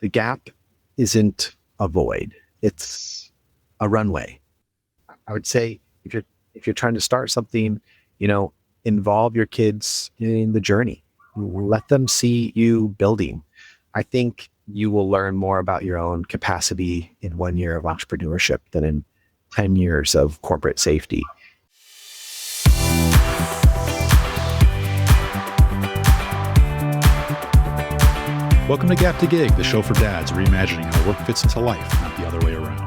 the gap isn't a void. It's a runway. I would say if you're trying to start something, involve your kids in the journey. Let them see you building. I think you will learn more about your own capacity in 1 year of entrepreneurship than in 10 years of corporate safety. Welcome to Gap to Gig, the show for dads reimagining how work fits into life, not the other way around.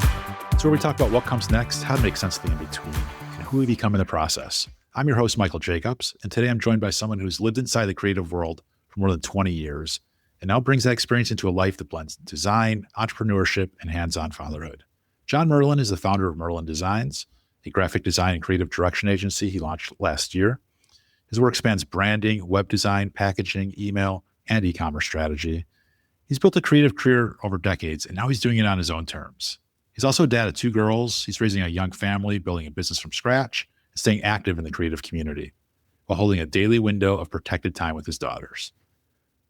It's where we talk about what comes next, how to make sense of the in-between, and who we become in the process. I'm your host, Michael Jacobs, and today I'm joined by someone who's lived inside the creative world for more than 20 years and now brings that experience into a life that blends design, entrepreneurship, and hands-on fatherhood. Jon Merlin is the founder of Merlin Designs, a graphic design and creative direction agency he launched last year. His work spans branding, web design, packaging, email, and e-commerce strategy. He's built a creative career over decades, and now he's doing it on his own terms. He's also a dad of 2 girls. He's raising a young family, building a business from scratch, and staying active in the creative community while holding a daily window of protected time with his daughters.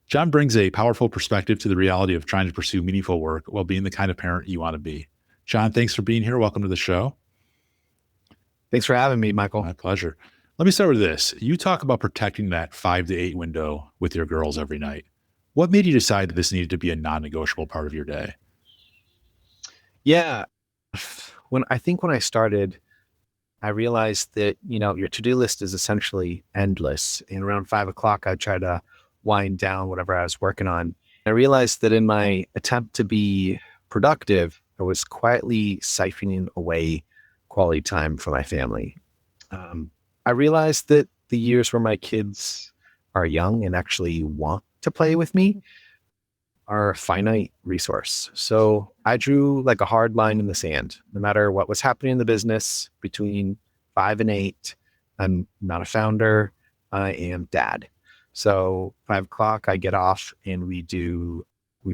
Jon brings a powerful perspective to the reality of trying to pursue meaningful work while being the kind of parent you want to be. Jon, thanks for being here. Welcome to the show. Thanks for having me, Michael. My pleasure. Let me start with this. You talk about protecting that 5 to 8 window with your girls every night. What made you decide that this needed to be a non-negotiable part of your day? Yeah. When I started, I realized that, your to-do list is essentially endless. And around 5 o'clock, I'd try to wind down whatever I was working on. I realized that in my attempt to be productive, I was quietly siphoning away quality time for my family. I realized that the years where my kids are young and actually want to play with me are a finite resource. So I drew like a hard line in the sand. No matter what was happening in the business between 5 and 8, I'm not a founder, I am dad. So 5 o'clock, I get off and we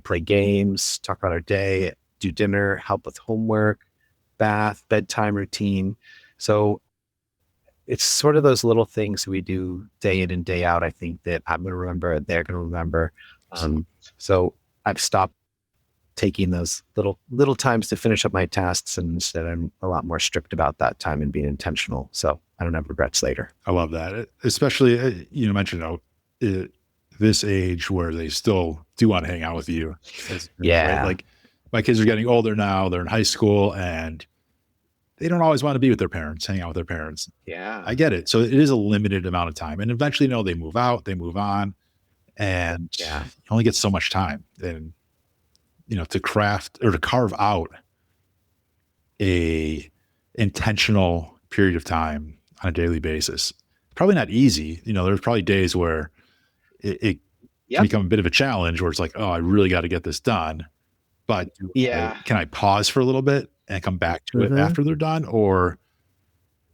play games, talk about our day, do dinner, help with homework, bath, bedtime routine. So it's sort of those little things we do day in and day out. I think that I'm going to remember, they're going to remember. So I've stopped taking those little times to finish up my tasks, and instead I'm a lot more strict about that time and being intentional. So I don't have regrets later. I love that. Especially, you mentioned this age where they still do want to hang out with you. Yeah. Right? Like my kids are getting older now, they're in high school and they don't always want to be with their parents, hang out with their parents. Yeah. I get it. So it is a limited amount of time. And eventually, they move out, they move on, and you only get so much time. And, to craft or to carve out a intentional period of time on a daily basis, probably not easy. There's probably days where it can become a bit of a challenge where it's like, oh, I really got to get this done. But can I pause for a little bit and come back to it after they're done? Or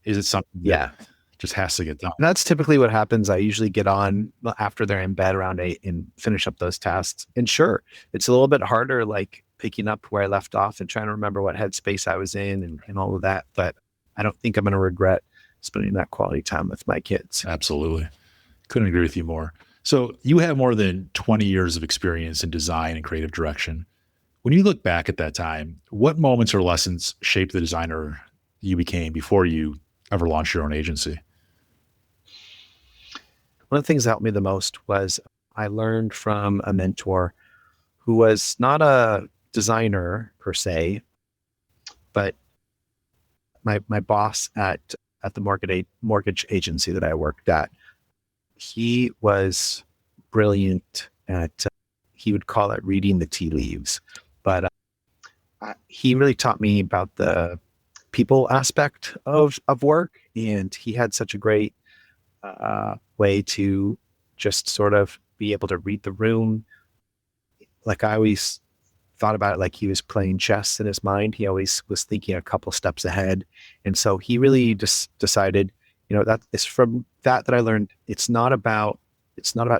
is it something that just has to get done? And that's typically what happens. I usually get on after they're in bed around 8 and finish up those tasks. And sure, it's a little bit harder, like picking up where I left off and trying to remember what headspace I was in and all of that. But I don't think I'm going to regret spending that quality time with my kids. Absolutely. Couldn't agree with you more. So you have more than 20 years of experience in design and creative direction. When you look back at that time, what moments or lessons shaped the designer you became before you ever launched your own agency? One of the things that helped me the most was I learned from a mentor who was not a designer per se, but my boss at the mortgage agency that I worked at. He was brilliant at, he would call it reading the tea leaves. But he really taught me about the people aspect of work. And he had such a great way to just sort of be able to read the room. Like I always thought about it like he was playing chess in his mind. He always was thinking a couple steps ahead. And so he really just decided, that it's from that I learned it's not about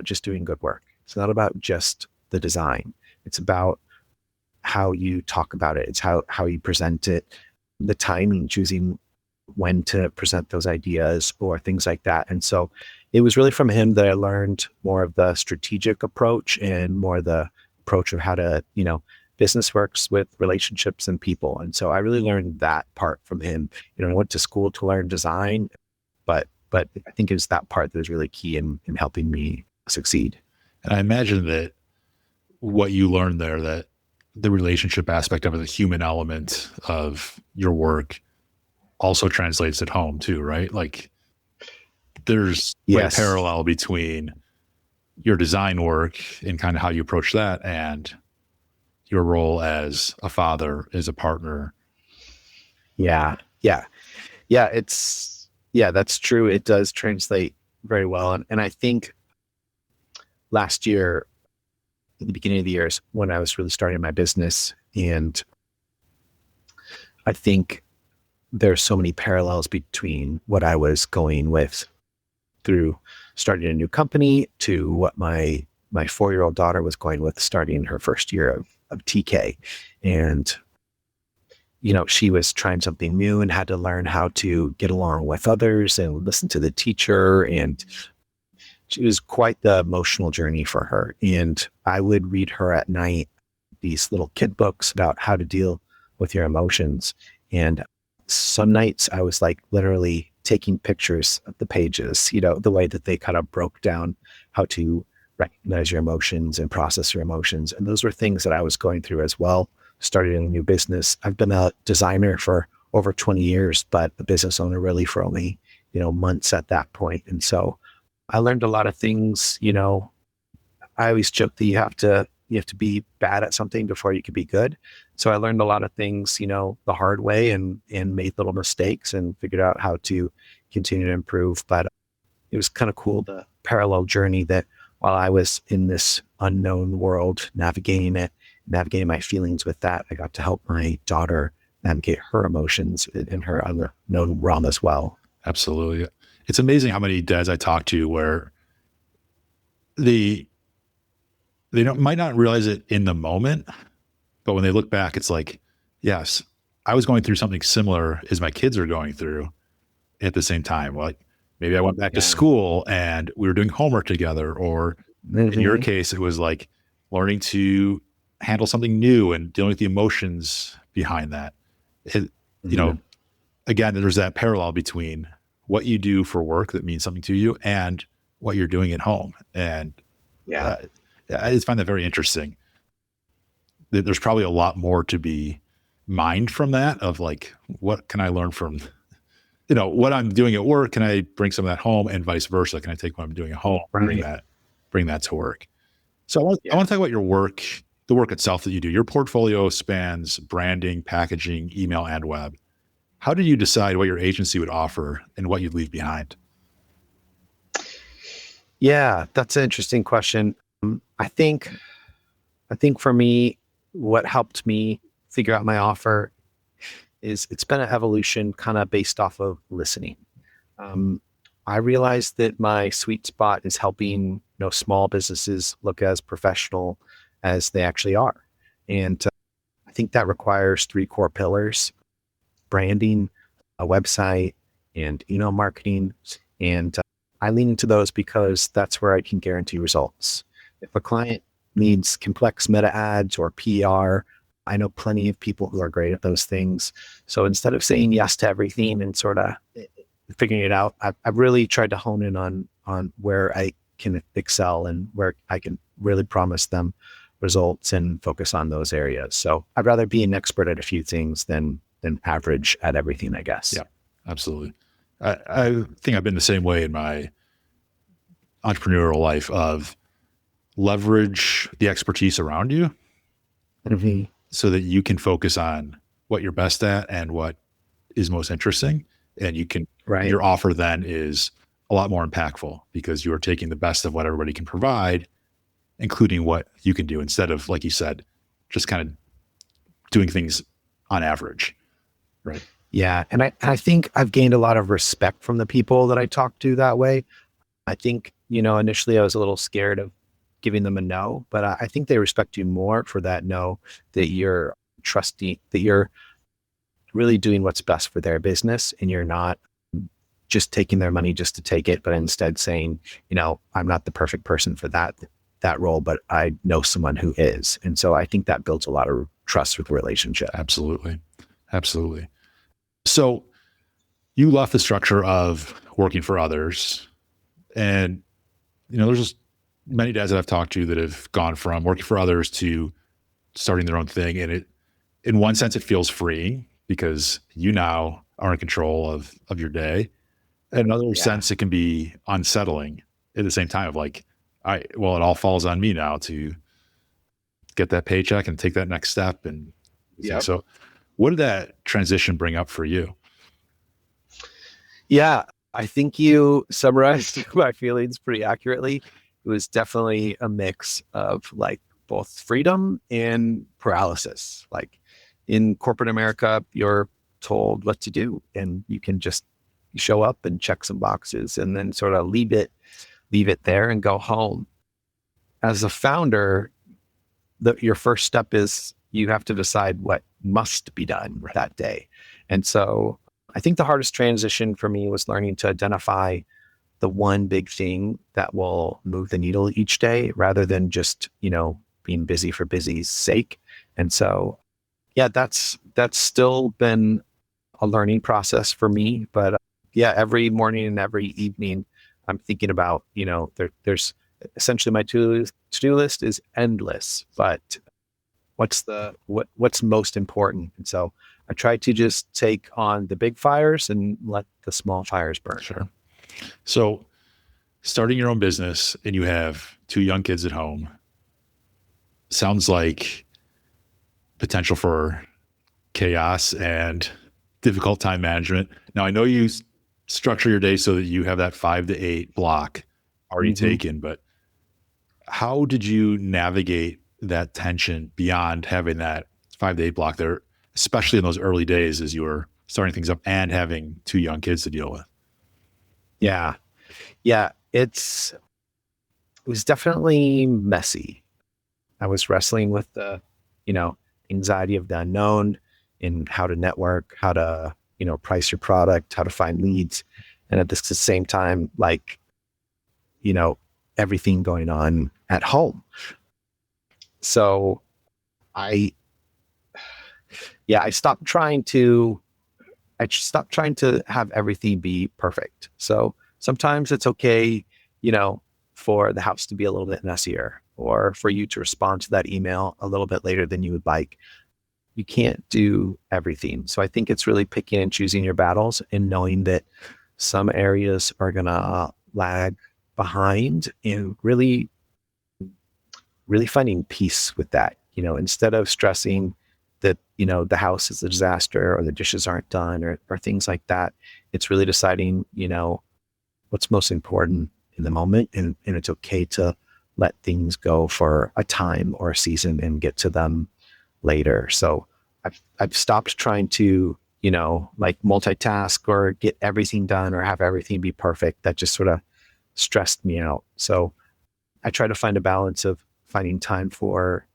just doing good work. It's not about just the design. It's about how you talk about it. It's how you present it, the timing, choosing when to present those ideas or things like that. And so it was really from him that I learned more of the strategic approach and more the approach of how to, business works with relationships and people. And so I really learned that part from him. I went to school to learn design, but I think it was that part that was really key in helping me succeed. And I imagine that what you learned there, that the relationship aspect of it, the human element of your work also translates at home too, right? Like there's a parallel between your design work and kind of how you approach that and your role as a father, as a partner. Yeah. That's true. It does translate very well. And I think last year, at the beginning of the year, is when I was really starting my business. And I think there's so many parallels between what I was going with through starting a new company to what my 4-year-old daughter was going with starting her first year of TK. And, she was trying something new and had to learn how to get along with others and listen to the teacher. And it was quite the emotional journey for her. And I would read her at night these little kid books about how to deal with your emotions. And some nights I was like literally taking pictures of the pages, the way that they kind of broke down how to recognize your emotions and process your emotions. And those were things that I was going through as well. Started a new business. I've been a designer for over 20 years, but a business owner really for only, months at that point. And so I learned a lot of things. I always joke that you have to be bad at something before you can be good. So I learned a lot of things, the hard way and made little mistakes and figured out how to continue to improve. But it was kind of cool, the parallel journey that while I was in this unknown world, navigating my feelings with that, I got to help my daughter navigate her emotions in her unknown realm as well. Absolutely. It's amazing how many dads I talk to where they might not realize it in the moment, but when they look back, it's like, yes, I was going through something similar as my kids are going through at the same time. Like maybe I went back to school and we were doing homework together, or in your case, it was like learning to handle something new and dealing with the emotions behind that. Again, there's that parallel between what you do for work that means something to you and what you're doing at home. And I just find that very interesting. There's probably a lot more to be mined from that, of like, what can I learn from, what I'm doing at work? Can I bring some of that home, and vice versa? Can I take what I'm doing at home, bring that to work? So I want to talk about your work, the work itself that you do. Your portfolio spans branding, packaging, email, and web. How did you decide what your agency would offer and what you'd leave behind? Yeah, that's an interesting question. I think for me, what helped me figure out my offer is it's been an evolution kind of based off of listening. I realized that my sweet spot is helping, small businesses look as professional as they actually are. And I think that requires 3 core pillars: branding, a website, and email marketing. And I lean into those because that's where I can guarantee results. If a client needs complex meta ads or PR, I know plenty of people who are great at those things. So instead of saying yes to everything and sort of figuring it out, I've really tried to hone in on where I can excel and where I can really promise them results and focus on those areas. So I'd rather be an expert at a few things than average at everything, I guess. Yeah, absolutely. I think I've been the same way in my entrepreneurial life, of leverage the expertise around you so that you can focus on what you're best at and what is most interesting. And you can, your offer then is a lot more impactful because you are taking the best of what everybody can provide, including what you can do, instead of, like you said, just kind of doing things on average. Right. Yeah. And I think I've gained a lot of respect from the people that I talk to that way. I think, initially I was a little scared of giving them a no, but I think they respect you more for that no, that you're trusting, that you're really doing what's best for their business and you're not just taking their money just to take it, but instead saying, I'm not the perfect person for that. that role, but I know someone who is. And so I think that builds a lot of trust with the relationship. Absolutely. Absolutely. So you left the structure of working for others, and there's just many dads that I've talked to that have gone from working for others to starting their own thing. And in one sense, it feels freeing because you now are in control of your day. In another Yeah. sense, it can be unsettling at the same time of like, it all falls on me now to get that paycheck and take that next step. And Yep. so what did that transition bring up for you? Yeah, I think you summarized my feelings pretty accurately. It was definitely a mix of like both freedom and paralysis. Like in corporate America, you're told what to do and you can just show up and check some boxes and then sort of leave it there and go home. As a founder, your first step is you have to decide what must be done that day. And so I think the hardest transition for me was learning to identify the one big thing that will move the needle each day rather than just, being busy for busy's sake. And so, yeah, that's still been a learning process for me. But yeah, every morning and every evening, I'm thinking about, there's essentially my to-do list is endless, but what's most important? And so I try to just take on the big fires and let the small fires burn. Sure. So starting your own business and you have two young kids at home sounds like potential for chaos and difficult time management. Now, I know you structure your day so that you have that 5 to 8 block already taken, but how did you navigate that tension beyond having that 5 to 8 block there, especially in those early days as you were starting things up and having two young kids to deal with? Yeah. Yeah. It was definitely messy. I was wrestling with the, anxiety of the unknown in how to network, how to, price your product, how to find leads. And at the same time, like, everything going on at home. So I stopped trying to have everything be perfect. So sometimes it's okay, for the house to be a little bit messier or for you to respond to that email a little bit later than you would like. You can't do everything. So I think it's really picking and choosing your battles and knowing that some areas are going to lag behind and really, really finding peace with that, instead of stressing that, the house is a disaster or the dishes aren't done or things like that. It's really deciding, what's most important in the moment. And it's okay to let things go for a time or a season and get to them later. So I've stopped trying to, like multitask or get everything done or have everything be perfect. That just sort of stressed me out. So I try to find a balance of finding time for,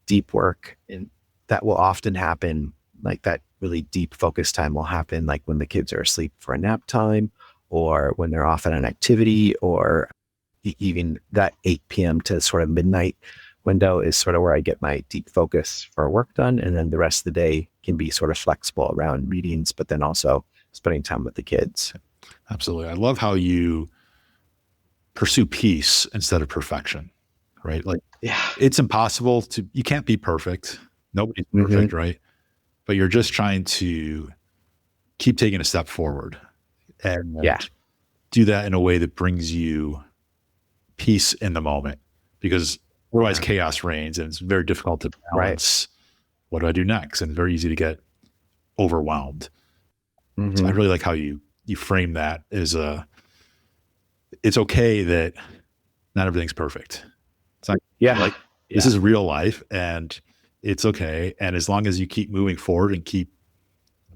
deep work, and that will often happen. Like that really deep focus time will happen like when the kids are asleep for a nap time or when they're off at an activity, or even that 8 p.m. to sort of midnight window is sort of where I get my deep focus for work done. And then the rest of the day can be sort of flexible around meetings, but then also spending time with the kids. Absolutely. I love how you pursue peace instead of perfection, right? Like, Yeah. it's impossible you can't be perfect. Nobody's perfect, right? But you're just trying to keep taking a step forward and do that in a way that brings you peace in the moment, because otherwise chaos reigns and it's very difficult to balance. What do I do next? And very easy to get overwhelmed. So I really like how you frame that as it's okay that not everything's perfect. It's like, this is real life and it's okay. And as long as you keep moving forward and keep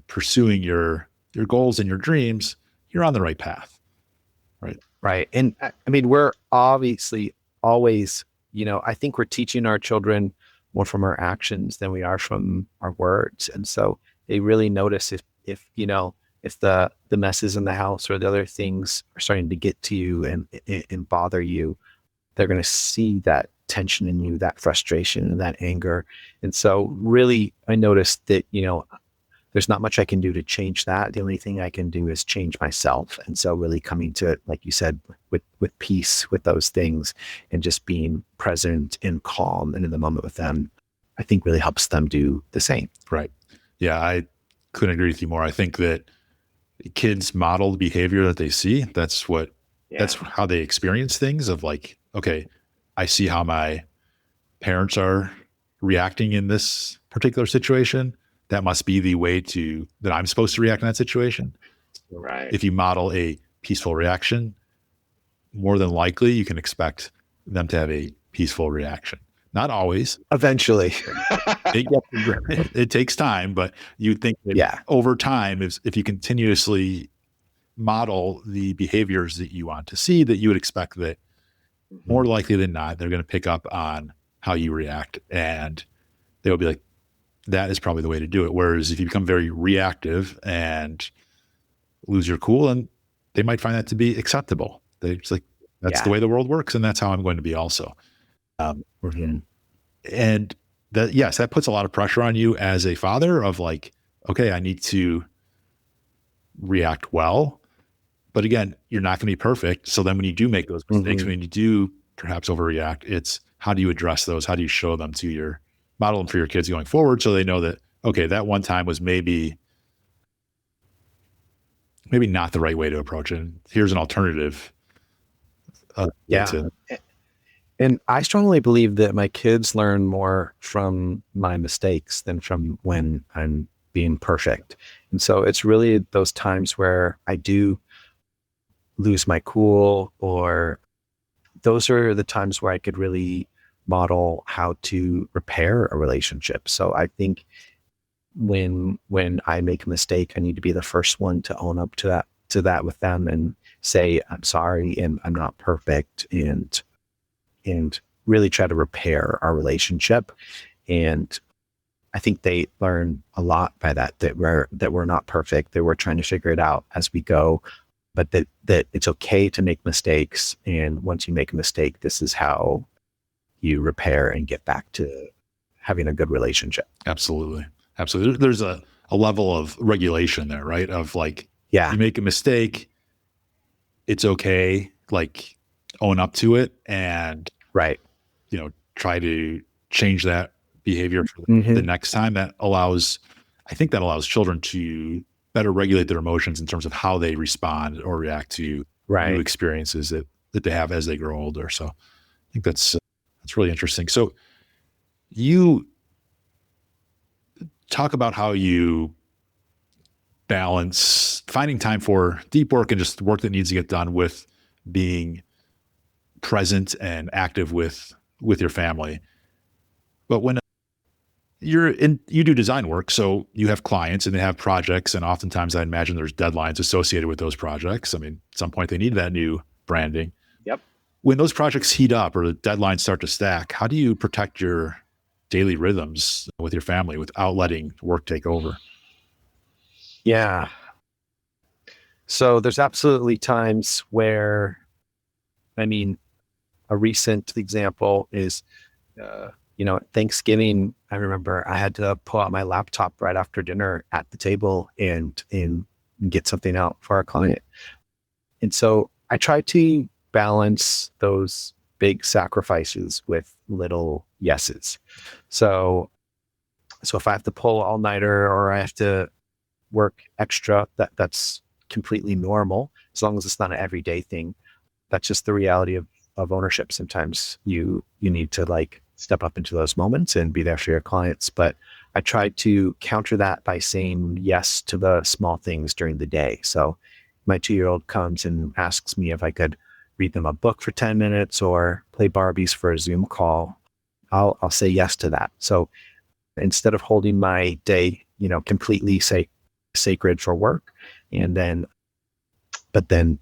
pursuing your goals and your dreams, you're on the right path. Right. Right. And I mean, we're obviously always, I think we're teaching our children more from our actions than we are from our words. And so they really notice if if the messes in the house or the other things are starting to get to you and bother you, they're going to see that tension in you, that frustration and that anger. And so really I noticed that, there's not much I can do to change that. The only thing I can do is change myself. And so really coming to it, like you said, with peace with those things and just being present and calm and in the moment with them, I think really helps them do the same. Right. Yeah, I couldn't agree with you more. I think that kids model the behavior that they see. That's how they experience things of like, okay, I see how my parents are reacting in this particular situation. That must be the way that I'm supposed to react in that situation. Right. If you model a peaceful reaction, more than likely you can expect them to have a peaceful reaction. Not always. Eventually. It takes time, but you'd think that over time, if you continuously model the behaviors that you want to see, that you would expect that more likely than not, they're going to pick up on how you react, and they'll be like, that is probably the way to do it. Whereas if you become very reactive and lose your cool, and they might find that to be acceptable. They're just like, that's the way the world works, and that's how I'm going to be also. And that puts a lot of pressure on you as a father of like, okay, I need to react well. But again, you're not going to be perfect. So then when you do make those mistakes, when you do perhaps overreact, it's how do you address those? How do you show them to model them for your kids going forward so they know that, okay, that one time was maybe not the right way to approach it. Here's an alternative. And I strongly believe that my kids learn more from my mistakes than from when I'm being perfect. And so it's really those times where I do lose my cool, or those are the times where I could really model how to repair a relationship. So I think when I make a mistake, I need to be the first one to own up to that with them and say, I'm sorry, and I'm not perfect, and really try to repair our relationship. And I think they learn a lot by that we're not perfect, that we're trying to figure it out as we go, but that it's okay to make mistakes. And once you make a mistake, this is how you repair and get back to having a good relationship. Absolutely. Absolutely. There's a level of regulation there, right? Of like, you make a mistake, it's okay, like own up to it and try to change that behavior for the next time. I think that allows children to better regulate their emotions in terms of how they respond or react to new experiences that they have as they grow older. So I think that's really interesting. So you talk about how you balance finding time for deep work and just work that needs to get done with being present and active with your family. But when you do design work, so you have clients and they have projects, and oftentimes I imagine there's deadlines associated with those projects. I mean, at some point they need that new branding. Yep. When those projects heat up or the deadlines start to stack, how do you protect your daily rhythms with your family without letting work take over? Yeah. So there's absolutely times where, a recent example is, Thanksgiving. I remember I had to pull out my laptop right after dinner at the table and get something out for our client. And so I try to balance those big sacrifices with little yeses. So if I have to pull all-nighter or I have to work extra, that's completely normal, as long as it's not an everyday thing. That's just the reality of ownership. Sometimes you need to step up into those moments and be there for your clients. But I try to counter that by saying yes to the small things during the day. So my 2-year-old comes and asks me if I could read them a book for 10 minutes or play Barbies for a Zoom call. I'll say yes to that. So instead of holding my day, completely sacred for work, but then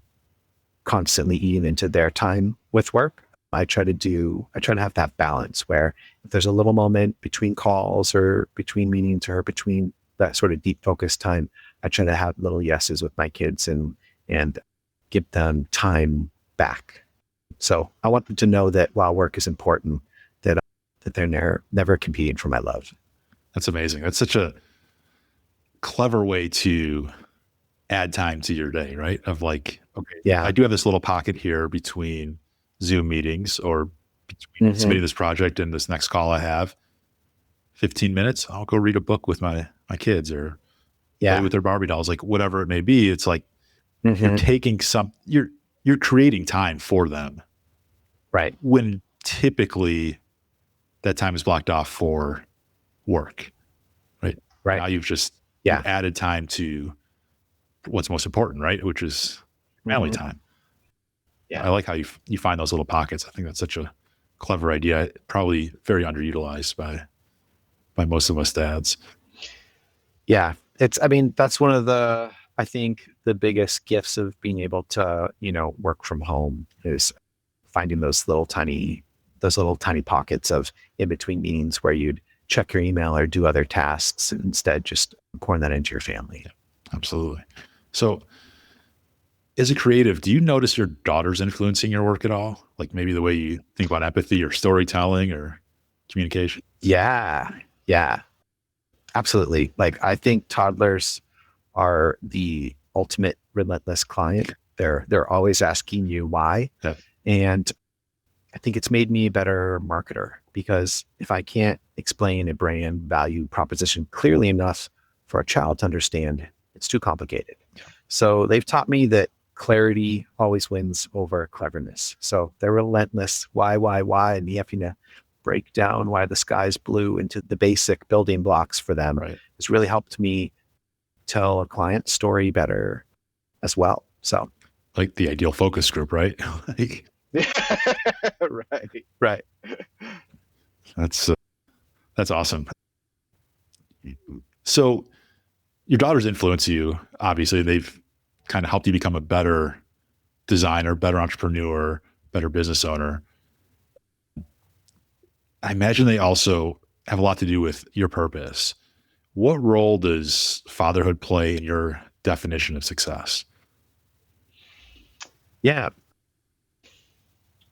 constantly eating into their time with work, I try to have that balance where if there's a little moment between calls or between meetings or between that sort of deep focus time, I try to have little yeses with my kids and give them time back. So I want them to know that while work is important, that they're never competing for my love. That's amazing. That's such a clever way to add time to your day, right? Of like, okay, I Yeah. do have this little pocket here between Zoom meetings or between Hmm. submitting this project and this next call I have. 15 minutes, I'll go read a book with my kids or play Yeah. with their Barbie dolls, like whatever it may be. It's like you're Hmm. taking you're creating time for them Right. when typically that time is blocked off for work, right? Right. Now you've Yeah. added time to what's most important, right? Which is family Hmm. time. I Yeah. like how you find those little pockets. I think that's such a clever idea. Probably very underutilized by most of us dads. Yeah. I mean, that's one of I think the biggest gifts of being able to, work from home is finding those little tiny pockets of in between meetings where you'd check your email or do other tasks and instead just pouring that into your family. Absolutely. So, as a creative, do you notice your daughter's influencing your work at all? Like maybe the way you think about empathy or storytelling or communication? Yeah. Yeah. Absolutely. Like I think toddlers are the ultimate relentless client. They're always asking you why. Yeah. And I think it's made me a better marketer because if I can't explain a brand value proposition clearly enough for a child to understand, it's too complicated. So they've taught me that clarity always wins over cleverness. So they're relentless. Why? And you have to break down why the sky's blue into the basic building blocks for them. Right. It's really helped me tell a client story better as well. So Like the ideal focus group, right? Like, right, right. that's that's awesome. So your daughters influence you. Obviously, they've kind of helped you become a better designer, better entrepreneur, better business owner. I imagine they also have a lot to do with your purpose. What role does fatherhood play in your definition of success? Yeah,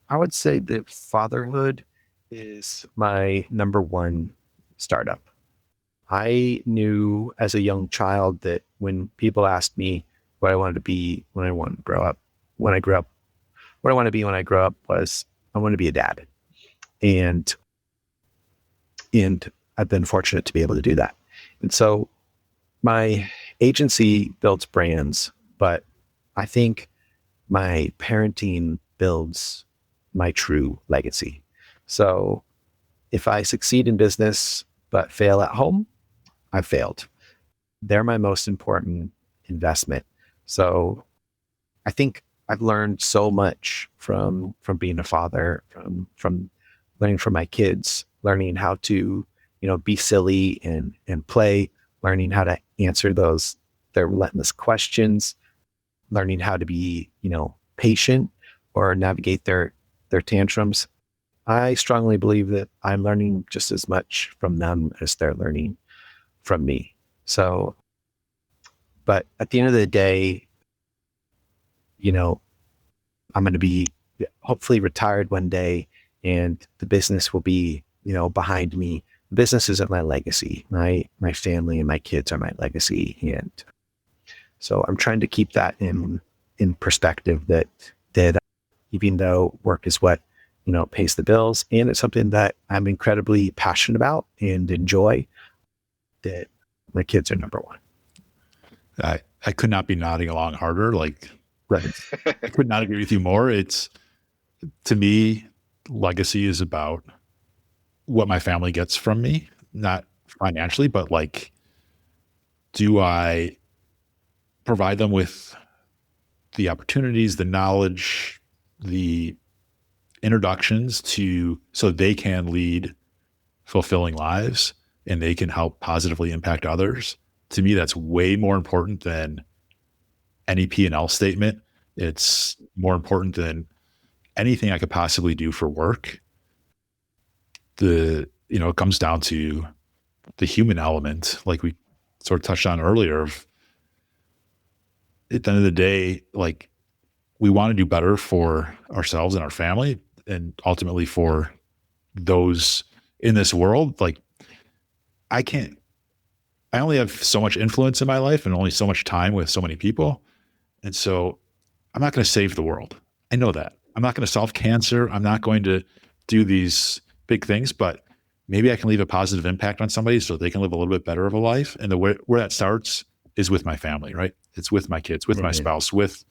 I would say that fatherhood is my number one startup. I knew as a young child that when people asked me what I wanted to be when I wanted to grow up, when I grew up, what I want to be when I grow up was I want to be a dad. And and I've been fortunate to be able to do that. And so my agency builds brands, but I think my parenting builds my true legacy. So if I succeed in business but fail at home, I've failed. They're my most important investment. So I think I've learned so much from being a father, from learning from my kids, learning how to, be silly and play, learning how to answer their relentless questions, learning how to be, patient or navigate their tantrums. I strongly believe that I'm learning just as much from them as they're learning from me. So, but at the end of the day, you know, I'm going to be hopefully retired one day and the business will be, behind me. The business isn't my legacy. My family and my kids are my legacy. And so I'm trying to keep that in perspective that even though work is what, pays the bills and it's something that I'm incredibly passionate about and enjoy, that my kids are number one. I could not be nodding along harder. Like Right. I could not agree with you more. It's to me, legacy is about what my family gets from me, not financially, but like, do I provide them with the opportunities, the knowledge, the introductions to so they can lead fulfilling lives and they can help positively impact others? To me, that's way more important than any P&L statement. It's more important than anything I could possibly do for work. It comes down to the human element, like we sort of touched on earlier. At the end of the day, like we want to do better for ourselves and our family and ultimately for those in this world. Like I can't, I only have so much influence in my life and only so much time with so many people. And so I'm not going to save the world. I know that. I'm not going to solve cancer. I'm not going to do these big things, but maybe I can leave a positive impact on somebody so they can live a little bit better of a life. And the way where that starts is with my family, right? It's with my kids, with my Right. spouse, with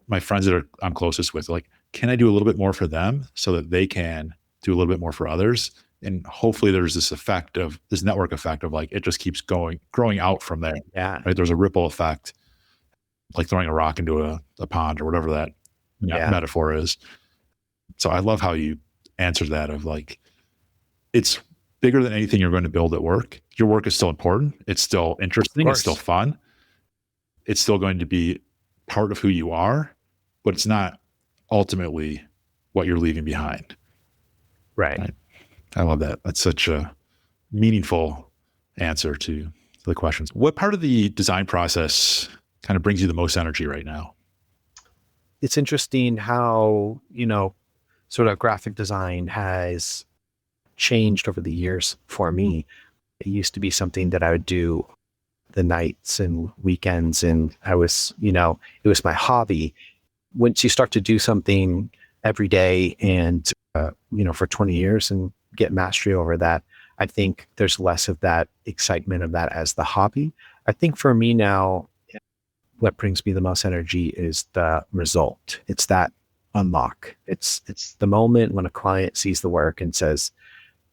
my friends that I'm closest with. Like, can I do a little bit more for them so that they can do a little bit more for others? And hopefully there's this network effect of like, it just keeps growing out from there, Yeah. right? There's a ripple effect, like throwing a rock into a pond or whatever that Yeah. metaphor is. So I love how you answered that of like, it's bigger than anything you're going to build at work. Your work is still important. It's still Of interesting. It's still course. fun. It's still going to be part of who you are, but it's not ultimately what you're leaving behind. Right. Right. I love that. That's such a meaningful answer to the questions. What part of the design process kind of brings you the most energy right now? It's interesting how, sort of graphic design has changed over the years for me. It used to be something that I would do the nights and weekends, and it was my hobby. Once you start to do something every day and, for 20 years and get mastery over that, I think there's less of that excitement of that as the hobby. I think for me now, what brings me the most energy is the result. It's that unlock. It's the moment when a client sees the work and says,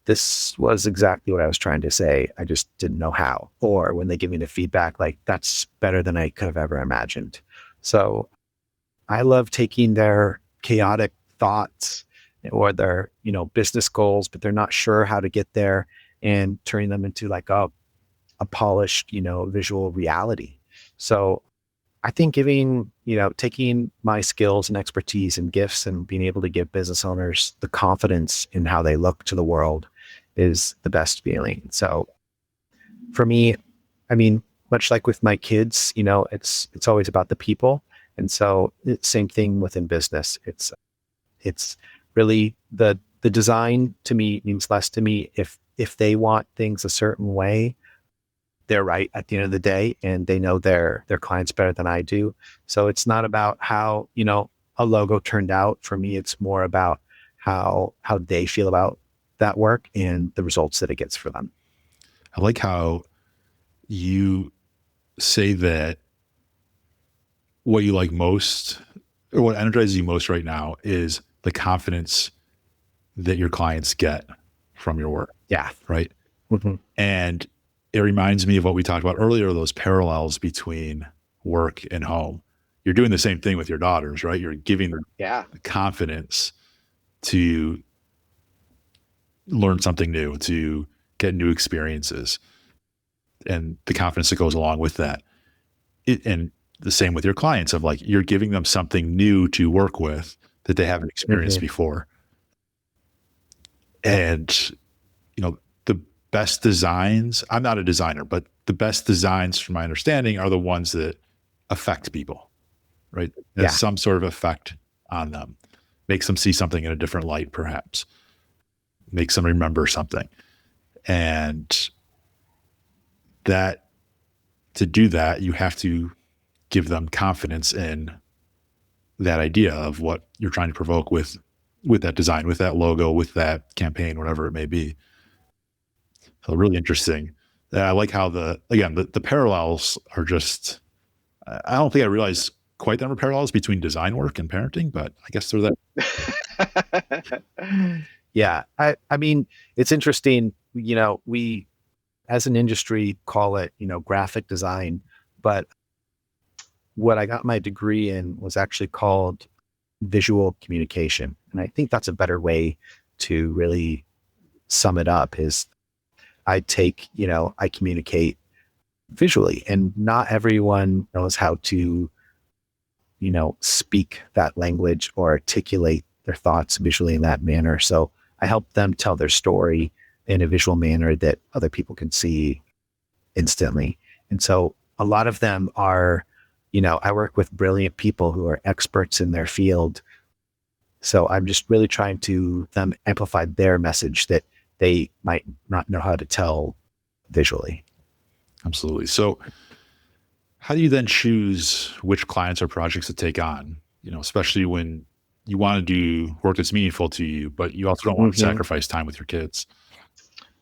this was exactly what I was trying to say. I just didn't know how. Or when they give me the feedback, like, that's better than I could have ever imagined. So I love taking their chaotic thoughts or their, business goals, but they're not sure how to get there, and turning them into like a polished, visual reality. So I think taking my skills and expertise and gifts and being able to give business owners the confidence in how they look to the world is the best feeling. So for me, I mean, much like with my kids, it's always about the people. And so it's same thing within business. It's really the design to me means less to me if they want things a certain way. They're right at the end of the day, and they know their clients better than I do. So it's not about how, a logo turned out. For me, it's more about how they feel about that work and the results that it gets for them. I like how you say that what you like most or what energizes you most right now is the confidence that your clients get from your work, Yeah. right? Mhm. And it reminds me of what we talked about earlier, those parallels between work and home. You're doing the same thing with your daughters, right? You're giving them Yeah. the confidence to learn something new, to get new experiences, and the confidence that goes along with that. And the same with your clients of like, you're giving them something new to work with that they haven't experienced Mhm. before. And, the best designs, I'm not a designer, but the best designs from my understanding are the ones that affect people, right? There's Yeah. some sort of effect on them, makes them see something in a different light, perhaps, makes them remember something. And that to do that, you have to give them confidence in that idea of what you're trying to provoke with that design, with that logo, with that campaign, whatever it may be. So really interesting. I like how the parallels are just, I don't think I realized quite the number of parallels between design work and parenting, but I guess they're that. Yeah. I mean, it's interesting, we as an industry call it, graphic design, but what I got my degree in was actually called visual communication. And I think that's a better way to really sum it up is I communicate visually, and not everyone knows how to, speak that language or articulate their thoughts visually in that manner. So I help them tell their story in a visual manner that other people can see instantly. And so a lot of them are I work with brilliant people who are experts in their field. So I'm just really trying to them amplify their message that they might not know how to tell visually. Absolutely. So how do you then choose which clients or projects to take on? Especially when you want to do work that's meaningful to you, but you also don't want to Hmm. sacrifice time with your kids.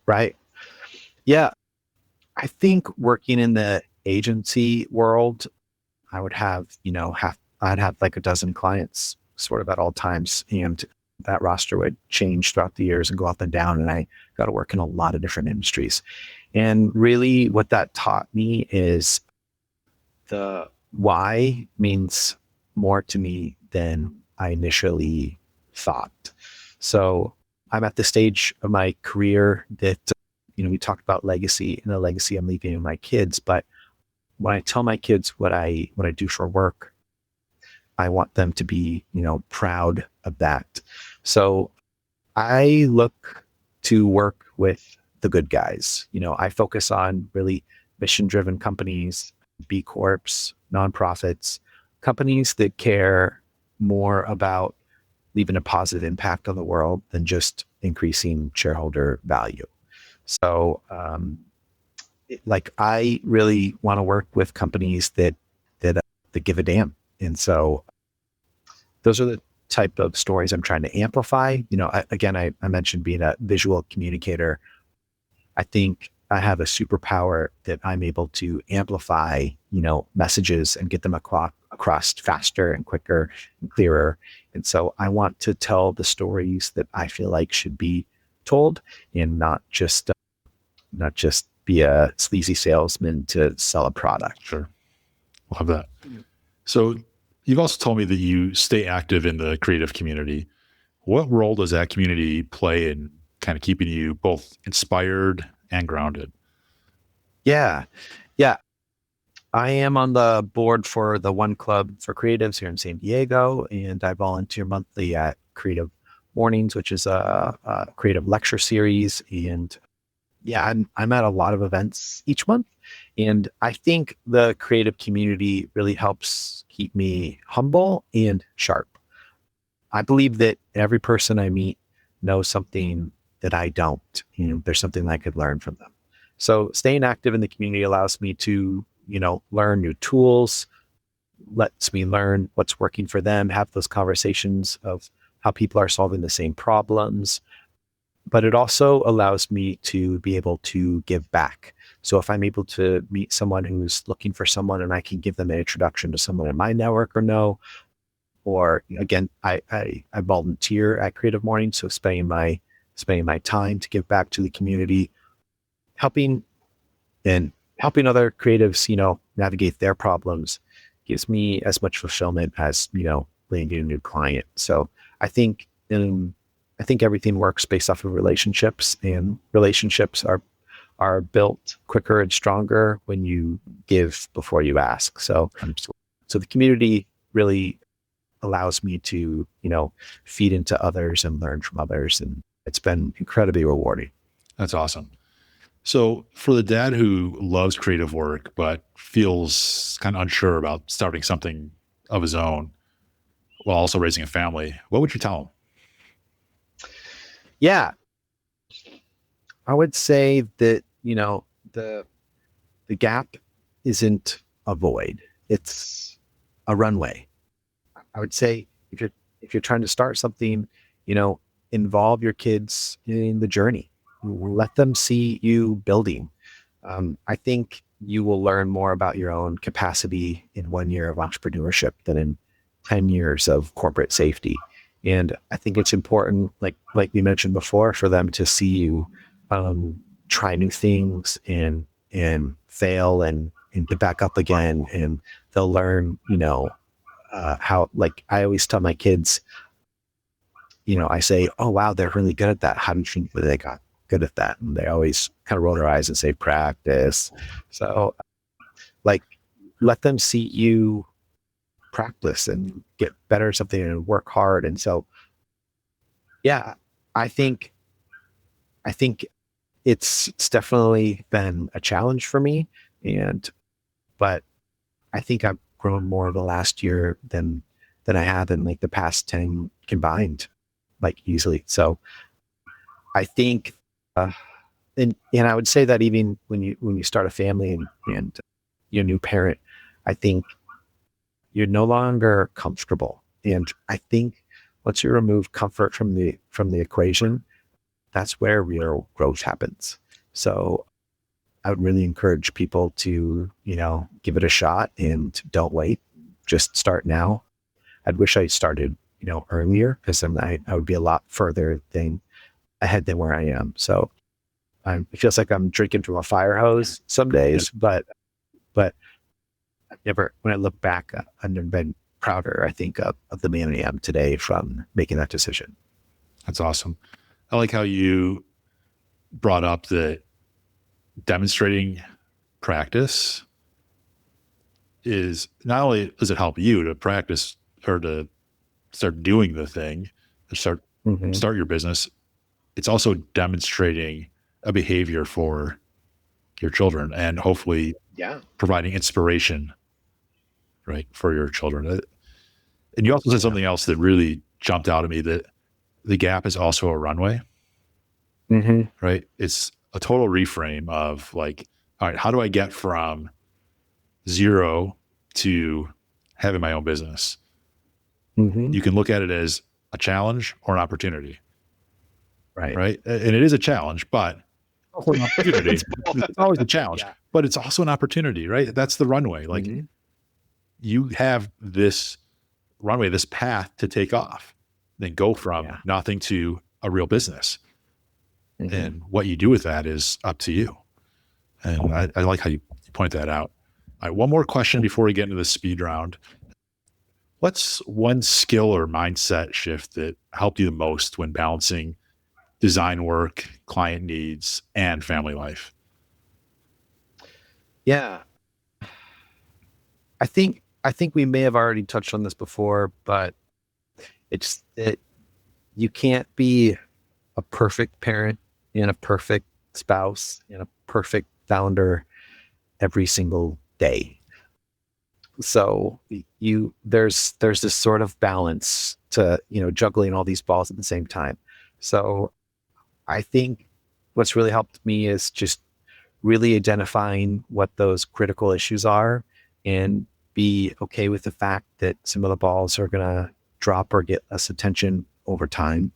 Right. Yeah. I think working in the agency world, I would I'd have like a dozen clients sort of at all times. And that roster would change throughout the years and go up and down. And I got to work in a lot of different industries. And really what that taught me is the why means more to me than I initially thought. So I'm at the stage of my career that, we talked about legacy and the legacy I'm leaving in my kids. But when I tell my kids what I do for work, I want them to be, proud of that. So I look to work with the good guys. I focus on really mission driven companies, B Corps, nonprofits, companies that care more about leaving a positive impact on the world than just increasing shareholder value. So, like I really want to work with companies that give a damn. And so those are the type of stories I'm trying to amplify. I mentioned being a visual communicator. I think I have a superpower that I'm able to amplify, messages and get them across faster and quicker and clearer. And so I want to tell the stories that I feel like should be told and not just be a sleazy salesman to sell a product. Sure. Love that. So you've also told me that you stay active in the creative community. What role does that community play in kind of keeping you both inspired and grounded? Yeah. Yeah. I am on the board for the One Club for Creatives here in San Diego, and I volunteer monthly at Creative Mornings, which is a creative lecture series. And yeah, I'm at a lot of events each month, and I think the creative community really helps keep me humble and sharp. I believe that every person I meet knows something that I don't. There's something I could learn from them. So staying active in the community allows me to, learn new tools, lets me learn what's working for them, have those conversations of how people are solving the same problems. But it also allows me to be able to give back. So if I'm able to meet someone who's looking for someone and I can give them an introduction to someone in my network or again, I volunteer at Creative Morning, so spending my time to give back to the community, helping and helping other creatives, navigate their problems gives me as much fulfillment as landing a new client. So I think I think everything works based off of relationships, and relationships are built quicker and stronger when you give before you ask. So the community really allows me to, feed into others and learn from others. And it's been incredibly rewarding. That's awesome. So for the dad who loves creative work, but feels kind of unsure about starting something of his own while also raising a family, what would you tell him? Yeah, I would say that, the gap isn't a void. It's a runway. I would say if you're trying to start something, you know, involve your kids in the journey. Let them see you building. I think you will learn more about your own capacity in 1 year of entrepreneurship than in 10 years of corporate safety. And I think it's important, like we mentioned before, for them to see you try new things and fail and get back up again. And they'll learn, how, like I always tell my kids, I say, oh, wow, they're really good at that. How do you think that they got good at that? And they always kind of roll their eyes and say, practice. So, like, let them see you practice and get better at something and work hard. And so, yeah, I think, I think it's definitely been a challenge for me. But I think grown more in the last year than I have in like the past 10 combined, like easily. So I think, and I would say that even when you start a family and you're a new parent, I think you're no longer comfortable. And I think once you remove comfort from the equation, that's where real growth happens. So I would really encourage people to, give it a shot and don't wait. Just start now. I'd wish I started, earlier, because I would be a lot further ahead than where I am. So it feels like I'm drinking from a fire hose some days, but I've never, when I look back, I've never been prouder, I think, of the man I am today from making that decision. That's awesome. I like how you brought up that demonstrating practice is not only does it help you to practice or to start doing the thing, to start your business, it's also demonstrating a behavior for your children and hopefully providing inspiration, right, for your children. And you also said something else that really jumped out at me, that the gap is also a runway, right? It's a total reframe of like, all right, how do I get from 0 to having my own business? You can look at it as a challenge or an opportunity, right? And it is a challenge, but also an opportunity. It's always a challenge, but it's also an opportunity, right? That's the runway. Like you have this runway, this path to take off, then go from nothing to a real business. And what you do with that is up to you. And I like how you point that out. All right, one more question before we get into the speed round. What's one skill or mindset shift that helped you the most when balancing design work, client needs, and family life? Yeah. I think we may have already touched on this before, but it's that you can't be a perfect parent and a perfect spouse and a perfect founder every single day. So there's this sort of balance to, juggling all these balls at the same time. So I think what's really helped me is just really identifying what those critical issues are and be okay with the fact that some of the balls are going to drop or get less attention over time.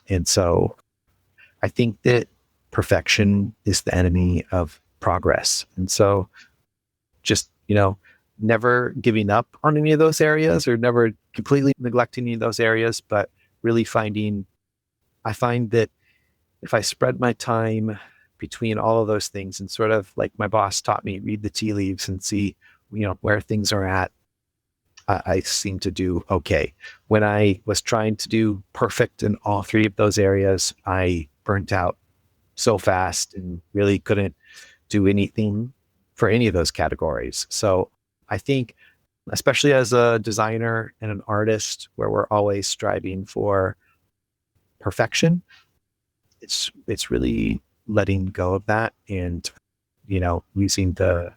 And so I think that perfection is the enemy of progress. And so just, never giving up on any of those areas or never completely neglecting any of those areas, but really I find that if I spread my time between all of those things and sort of like my boss taught me, read the tea leaves and see, where things are at, I seem to do okay. When I was trying to do perfect in all three of those areas, I burnt out so fast and really couldn't do anything for any of those categories. So I think, especially as a designer and an artist, where we're always striving for perfection, it's really letting go of that and, using the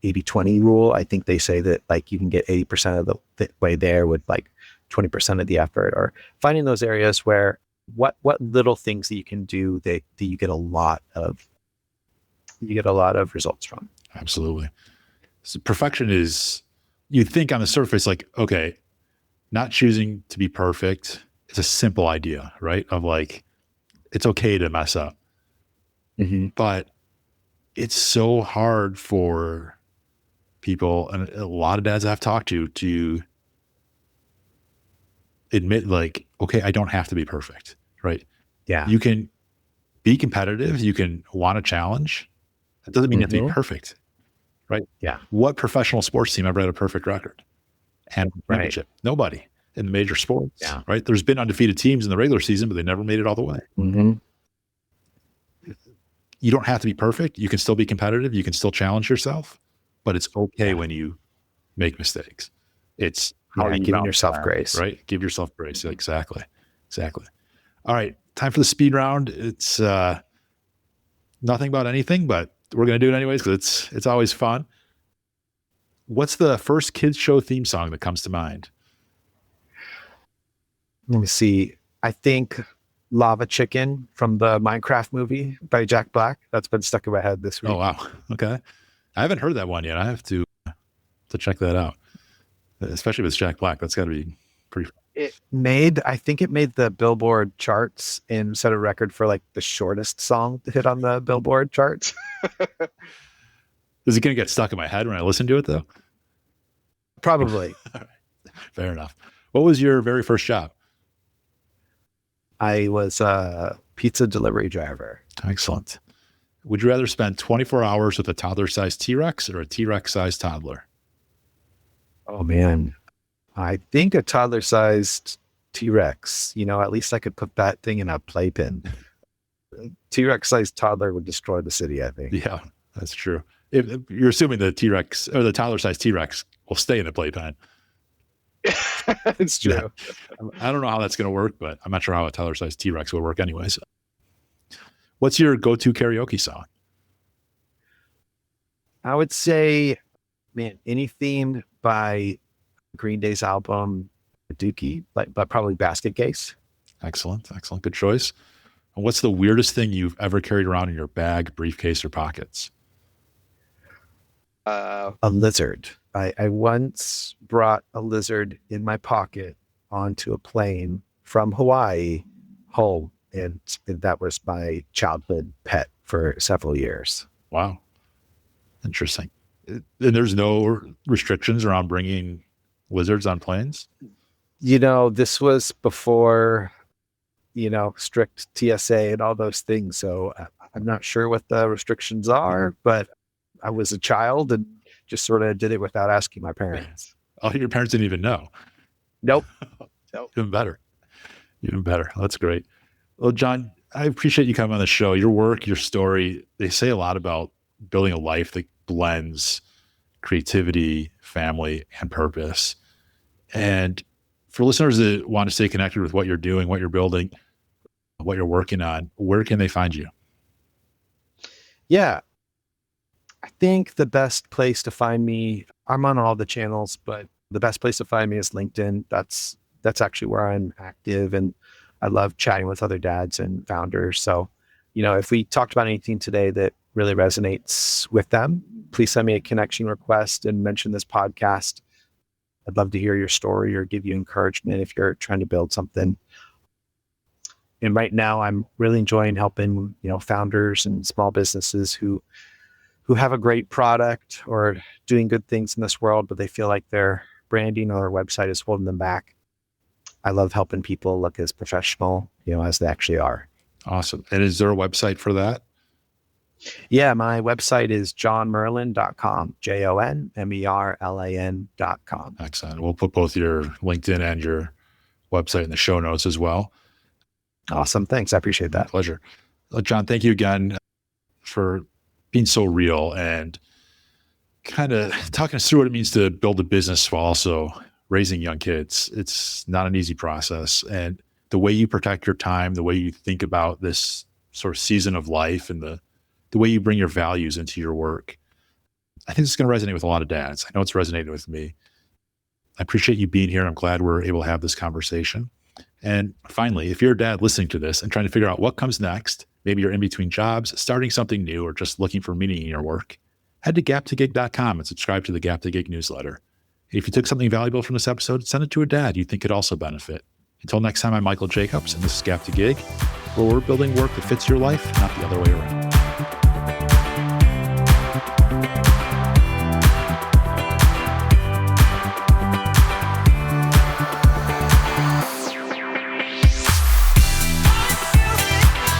80-20 rule. I think they say that like you can get 80% of the way there with like 20% of the effort, or finding those areas where what little things that you can do that you get a lot of results from. Absolutely. So perfection is, you think on the surface, like, okay, not choosing to be perfect is a simple idea, right? Of like, it's okay to mess up. But it's so hard for people, and a lot of dads I've talked to admit like, okay, I don't have to be perfect, right? Yeah. You can be competitive. You can want a challenge. That doesn't mean you have to be perfect, right? Yeah. What professional sports team ever had a perfect record and championship? Nobody in the major sports, right? There's been undefeated teams in the regular season, but they never made it all the way. You don't have to be perfect. You can still be competitive. You can still challenge yourself, but it's okay when you make mistakes. It's how you giving yourself grace, right? Give yourself grace. Exactly. All right. Time for the speed round. It's nothing about anything, but we're going to do it anyways because it's always fun. What's the first kids show theme song that comes to mind? Let me see. I think Lava Chicken from the Minecraft movie by Jack Black. That's been stuck in my head this week. Oh, wow. Okay. I haven't heard that one yet. I have to check that out, especially if it's Jack Black. That's got to be pretty. I think it made the Billboard charts and set a record for like the shortest song to hit on the Billboard charts. Is it going to get stuck in my head when I listen to it, though? Probably. Fair enough. What was your very first job? I was a pizza delivery driver. Excellent. Would you rather spend 24 hours with a toddler-sized T-Rex or a T-Rex-sized toddler? Oh, man. I think a toddler-sized T-Rex. At least I could put that thing in a playpen. T-Rex-sized toddler would destroy the city, I think. Yeah, that's true. If you're assuming the T-Rex or the toddler-sized T-Rex will stay in the playpen. It's true. Yeah. I don't know how that's going to work, but I'm not sure how a toddler-sized T-Rex will work anyways. What's your go-to karaoke song? I would say, man, any themed by Green Day's album, Dookie, but probably Basket Case. Excellent. Good choice. And what's the weirdest thing you've ever carried around in your bag, briefcase, or pockets? A lizard. I once brought a lizard in my pocket onto a plane from Hawaii home, and that was my childhood pet for several years. Wow. Interesting. And there's no restrictions around bringing lizards on planes? This was before, strict TSA and all those things. So I'm not sure what the restrictions are, but I was a child and just sort of did it without asking my parents. Oh, your parents didn't even know? Nope. Even better. That's great. Well, Jon, I appreciate you coming on the show. Your work, your story, they say a lot about building a life that blends creativity, family, and purpose. And for listeners that want to stay connected with what you're doing, what you're building, what you're working on, where can they find you? Yeah. I think the best place to find me, I'm on all the channels, but the best place to find me is LinkedIn. That's actually where I'm active, and I love chatting with other dads and founders. So, if we talked about anything today that really resonates with them, please send me a connection request and mention this podcast. I'd love to hear your story or give you encouragement if you're trying to build something. And right now I'm really enjoying helping, founders and small businesses who have a great product or doing good things in this world, but they feel like their branding or their website is holding them back. I love helping people look as professional, as they actually are. Awesome. And is there a website for that? Yeah, my website is jonmerlin.com, JONMERLAN.com. Excellent. We'll put both your LinkedIn and your website in the show notes as well. Awesome. Thanks. I appreciate that. My pleasure. Jon, thank you again for being so real and kind of talking us through what it means to build a business while also raising young kids. It's not an easy process. And the way you protect your time, the way you think about this sort of season of life, and the way you bring your values into your work, I think it's going to resonate with a lot of dads. I know it's resonating with me. I appreciate you being here. I'm glad we're able to have this conversation. And finally, if you're a dad listening to this and trying to figure out what comes next, maybe you're in between jobs, starting something new, or just looking for meaning in your work, head to gap2gig.com and subscribe to the Gap to Gig newsletter. If you took something valuable from this episode, send it to a dad you think could also benefit. Until next time, I'm Michael Jacobs, and this is Gap to Gig, where we're building work that fits your life, not the other way around.